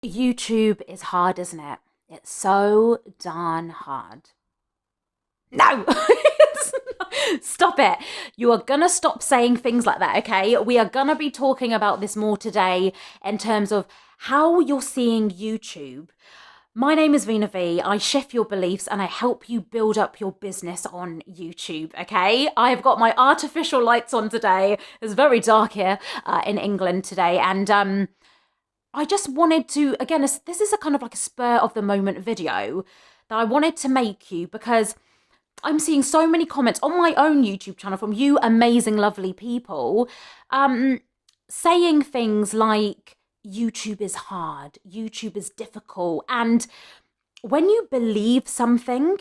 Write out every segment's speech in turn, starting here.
YouTube is hard, isn't it? It's so darn hard. No! Stop it. You are going to stop saying things like that, okay? We are going to be talking about this more today in terms of how you're seeing YouTube. My name is Veena V. I shift your beliefs and I help you build up your business on YouTube, okay? I've got my artificial lights on today. It's very dark here in England today, and I just wanted to, again, this is a kind of like a spur of the moment video that I wanted to make you because I'm seeing so many comments on my own YouTube channel from you amazing, lovely people saying things like, YouTube is hard, YouTube is difficult. And when you believe something,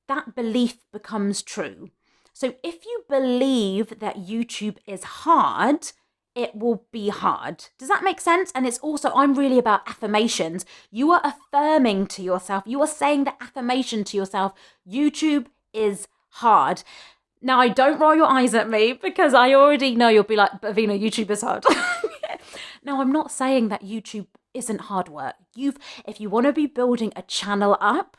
that belief becomes true. So if you believe that YouTube is hard, it will be hard. Does that make sense? And it's also, I'm really about affirmations. You are affirming to yourself. You are saying the affirmation to yourself. YouTube is hard. Now, don't roll your eyes at me because I already know you'll be like, but Veena, YouTube is hard. Now, I'm not saying that YouTube isn't hard work. If you want to be building a channel up,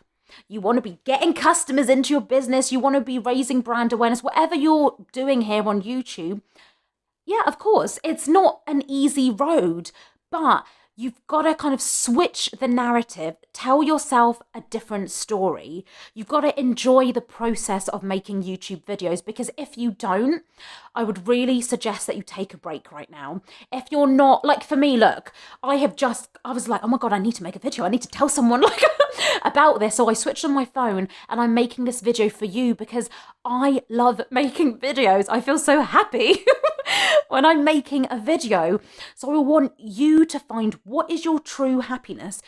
you want to be getting customers into your business, you want to be raising brand awareness, whatever you're doing here on YouTube, yeah, of course, it's not an easy road, but you've got to kind of switch the narrative, tell yourself a different story. You've got to enjoy the process of making YouTube videos, because if you don't, I would really suggest that you take a break right now. If you're not, like for me, look, I was like, oh my God, I need to make a video. I need to tell someone like about this. So I switched on my phone and I'm making this video for you because I love making videos. I feel so happy when I'm making a video. So I want you to find what is your true happiness.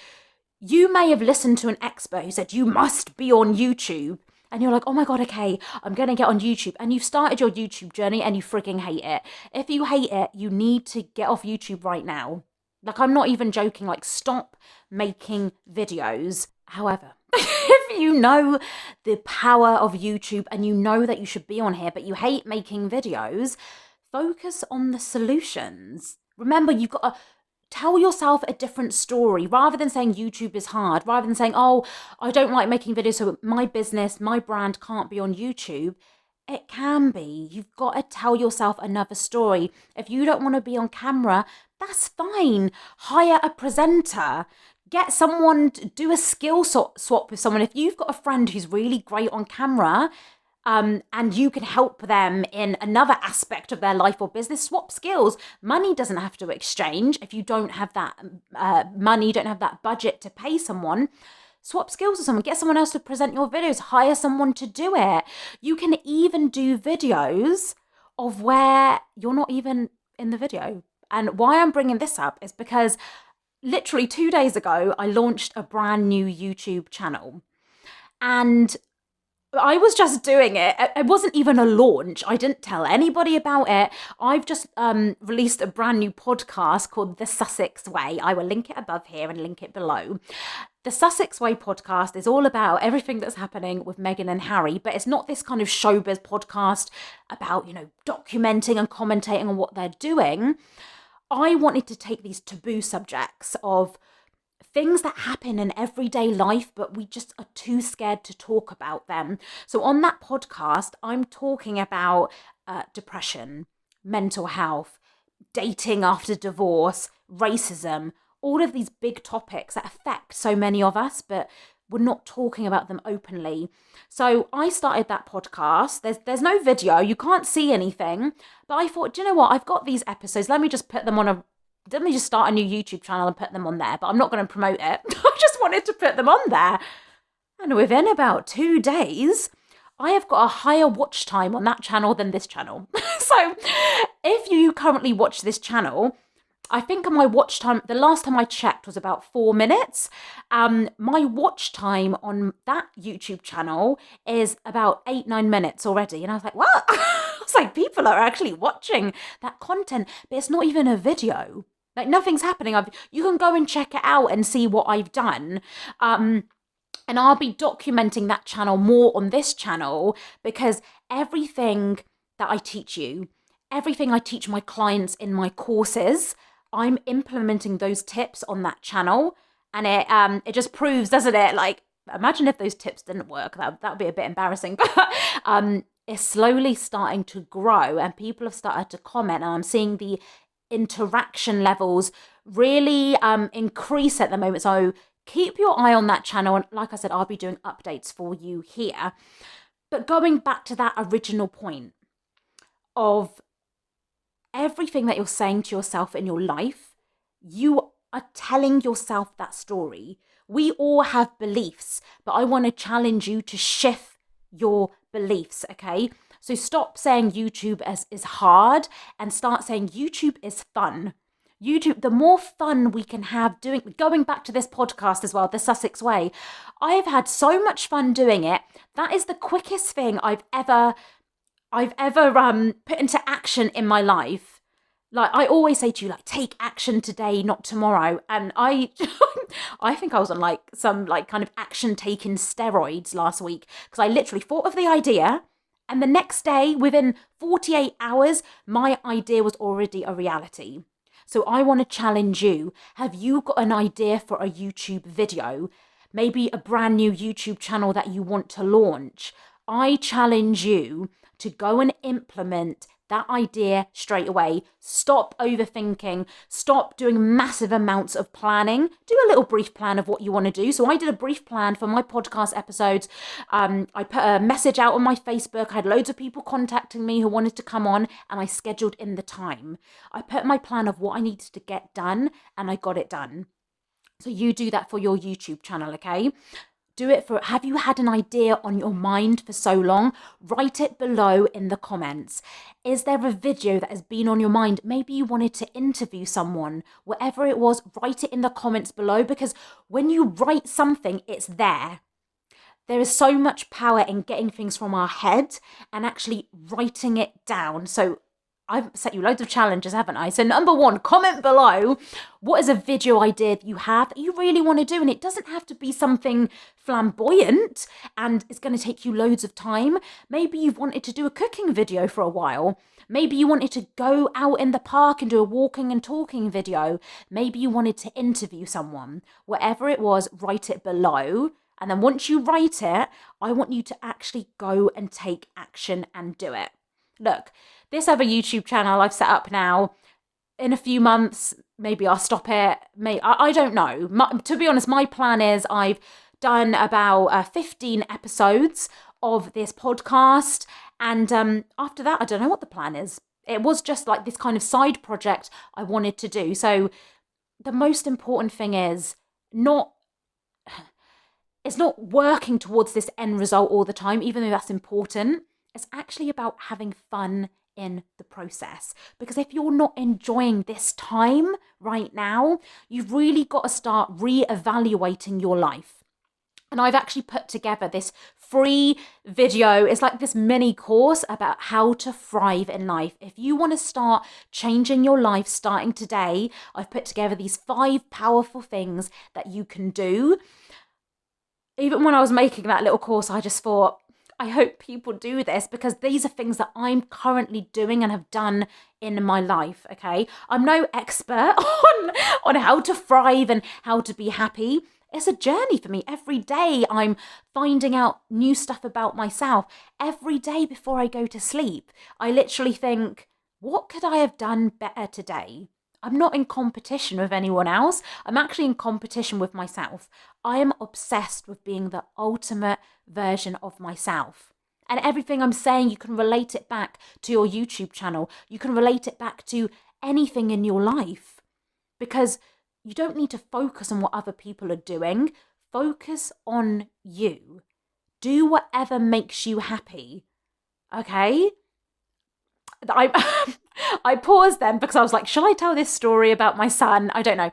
You may have listened to an expert who said you must be on YouTube, and you're like, oh my God, okay, I'm going to get on YouTube. And you've started your YouTube journey and you freaking hate it. If you hate it, you need to get off YouTube right now. Like, I'm not even joking. Like, stop making videos. However, if you know the power of YouTube and you know that you should be on here, but you hate making videos, focus on the solutions. Remember, you've got to tell yourself a different story rather than saying YouTube is hard, rather than saying, oh, I don't like making videos, so my business, my brand can't be on YouTube. It can be. You've got to tell yourself another story. If you don't want to be on camera, that's fine. Hire a presenter. Get someone to do a skill swap with someone. If you've got a friend who's really great on camera, and you can help them in another aspect of their life or business, swap skills. Money doesn't have to exchange. If you don't have that money, you don't have that budget to pay someone, swap skills with someone. Get someone else to present your videos. Hire someone to do it. You can even do videos of where you're not even in the video. And why I'm bringing this up is because literally 2 days ago, I launched a brand new YouTube channel. And I was just doing it. It wasn't even a launch. I didn't tell anybody about it. I've just released a brand new podcast called The Sussex Way. I will link it above here and link it below. The Sussex Way podcast is all about everything that's happening with Meghan and Harry, but it's not this kind of showbiz podcast about, documenting and commentating on what they're doing. I wanted to take these taboo subjects of things that happen in everyday life, but we just are too scared to talk about them. So on that podcast, I'm talking about depression, mental health, dating after divorce, racism, all of these big topics that affect so many of us, but we're not talking about them openly. So I started that podcast. There's no video, you can't see anything, but I thought, do you know what? I've got these episodes. Let me just start a new YouTube channel and put them on there, but I'm not going to promote it. I just wanted to put them on there. And within about 2 days, I have got a higher watch time on that channel than this channel. So if you currently watch this channel, I think my watch time, the last time I checked, was about 4 minutes. My watch time on that YouTube channel is about 8-9 minutes already. And I was like, what? I was like, people are actually watching that content, but it's not even a video. Like, nothing's happening. You can go and check it out and see what I've done. And I'll be documenting that channel more on this channel, because everything that I teach you, everything I teach my clients in my courses, I'm implementing those tips on that channel, and it just proves, doesn't it? Like, imagine if those tips didn't work. That would be a bit embarrassing. But it's slowly starting to grow, and people have started to comment, and I'm seeing the interaction levels really increase at the moment. So keep your eye on that channel, and like I said, I'll be doing updates for you here. But going back to that original point of everything that you're saying to yourself in your life, you are telling yourself that story. We all have beliefs, but I want to challenge you to shift your beliefs, okay? So stop saying YouTube is hard and start saying YouTube is fun. YouTube, the more fun we can have going back to this podcast as well, the Sussex Way, I've had so much fun doing it. That is the quickest thing I've ever put into action in my life. Like, I always say to you, like, take action today, not tomorrow. And I think I was on like some like kind of action taking steroids last week, because I literally thought of the idea, and the next day, within 48 hours, my idea was already a reality. So I want to challenge you. Have you got an idea for a YouTube video? Maybe a brand new YouTube channel that you want to launch? I challenge you to go and implement that idea straight away. Stop overthinking. Stop doing massive amounts of planning. Do a little brief plan of what you want to do. So I did a brief plan for my podcast episodes. I put a message out on my Facebook. I had loads of people contacting me who wanted to come on, and I scheduled in the time. I put my plan of what I needed to get done, and I got it done. So you do that for your YouTube channel, okay? Do it for, have you had an idea on your mind for so long? Write it below in the comments. Is there a video that has been on your mind? Maybe you wanted to interview someone. Whatever it was, write it in the comments below, because when you write something, it's there. There is so much power in getting things from our head and actually writing it down. So I've set you loads of challenges, haven't I? So number one, comment below, what is a video idea that you have that you really want to do? And it doesn't have to be something flamboyant and it's going to take you loads of time. Maybe you've wanted to do a cooking video for a while. Maybe you wanted to go out in the park and do a walking and talking video. Maybe you wanted to interview someone. Whatever it was, write it below. And then once you write it, I want you to actually go and take action and do it. Look, this other YouTube channel I've set up now, in a few months, maybe I'll stop it. I don't know. To be honest, my plan is I've done about 15 episodes of this podcast. And after that, I don't know what the plan is. It was just like this kind of side project I wanted to do. So the most important thing is it's not working towards this end result all the time, even though that's important. It's actually about having fun in the process. Because if you're not enjoying this time right now, you've really got to start re-evaluating your life. And I've actually put together this free video. It's like this mini course about how to thrive in life. If you want to start changing your life starting today, I've put together these 5 powerful things that you can do. Even when I was making that little course, I just thought, I hope people do this, because these are things that I'm currently doing and have done in my life, okay? I'm no expert on how to thrive and how to be happy. It's a journey for me. Every day I'm finding out new stuff about myself. Every day before I go to sleep, I literally think, what could I have done better today? I'm not in competition with anyone else. I'm actually in competition with myself. I am obsessed with being the ultimate version of myself. And everything I'm saying, you can relate it back to your YouTube channel. You can relate it back to anything in your life. Because you don't need to focus on what other people are doing. Focus on you. Do whatever makes you happy. Okay? I paused then because I was like, shall I tell this story about my son? I don't know.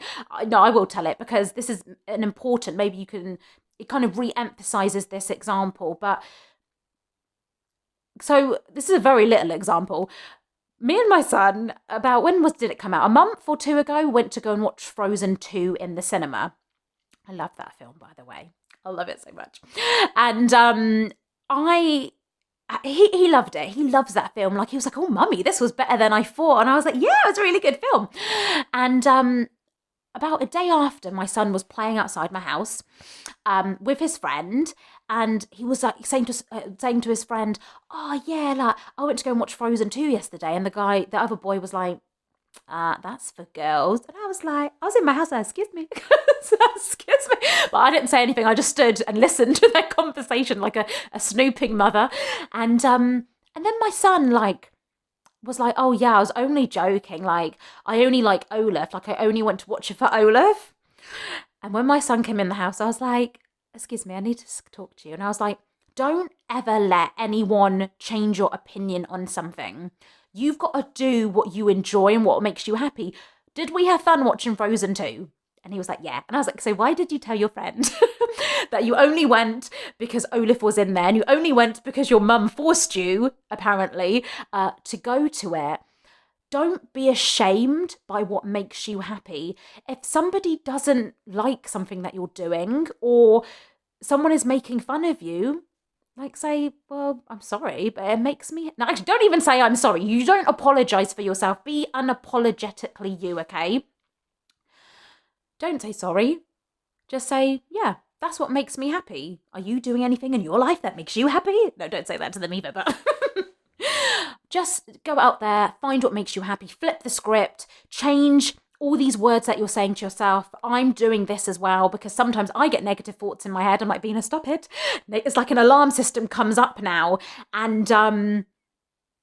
No, I will tell it because this is an important, maybe you can, it kind of re-emphasizes this example. But so this is a very little example. Me and my son, about did it come out? A month or 2 ago, went to go and watch Frozen 2 in the cinema. I love that film, by the way. I love it so much. And I he loved it. He loves that film. Like, he was like, oh, mummy, this was better than I thought. And I was like, yeah, it's a really good film. And about a day after, my son was playing outside my house with his friend, and he was like saying to his friend, oh yeah, like, I went to go and watch Frozen 2 yesterday. And the other boy was like, that's for girls. And I was like, I was in my house, excuse me. Excuse me. But I didn't say anything. I just stood and listened to their conversation like a snooping mother. And then my son was like, oh yeah, I was only joking. Like, I only like Olaf. Like, I only went to watch it for Olaf. And when my son came in the house, I was like, excuse me, I need to talk to you. And I was like, don't ever let anyone change your opinion on something. You've got to do what you enjoy and what makes you happy. Did we have fun watching Frozen 2? And he was like, yeah. And I was like, so why did you tell your friend that you only went because Olaf was in there, and you only went because your mum forced you, apparently, to go to it? Don't be ashamed by what makes you happy. If somebody doesn't like something that you're doing, or someone is making fun of you, like, say, well, I'm sorry, but it makes me... No, actually, don't even say I'm sorry. You don't apologise for yourself. Be unapologetically you, okay? Don't say sorry. Just say, yeah, that's what makes me happy. Are you doing anything in your life that makes you happy? No, don't say that to them either, but... Just go out there, find what makes you happy, flip the script, change all these words that you're saying to yourself. I'm doing this as well, because sometimes I get negative thoughts in my head. I'm like, Veena, stop it. It's like an alarm system comes up now. And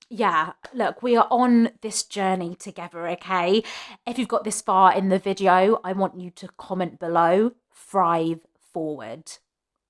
yeah, look, we are on this journey together, okay? If you've got this far in the video, I want you to comment below, thrive forward,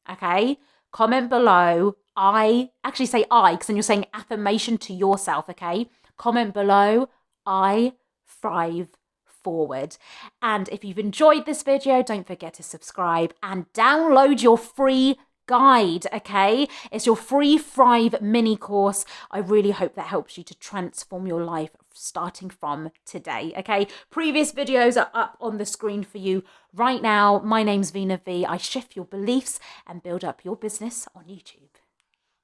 okay? Comment below. Actually say I, because then you're saying affirmation to yourself, okay? Comment below, I thrive forward. And if you've enjoyed this video, don't forget to subscribe and download your free guide, okay? It's your free Thrive mini course. I really hope that helps you to transform your life starting from today, okay? Previous videos are up on the screen for you right now. My name's Veena V. I shift your beliefs and build up your business on YouTube.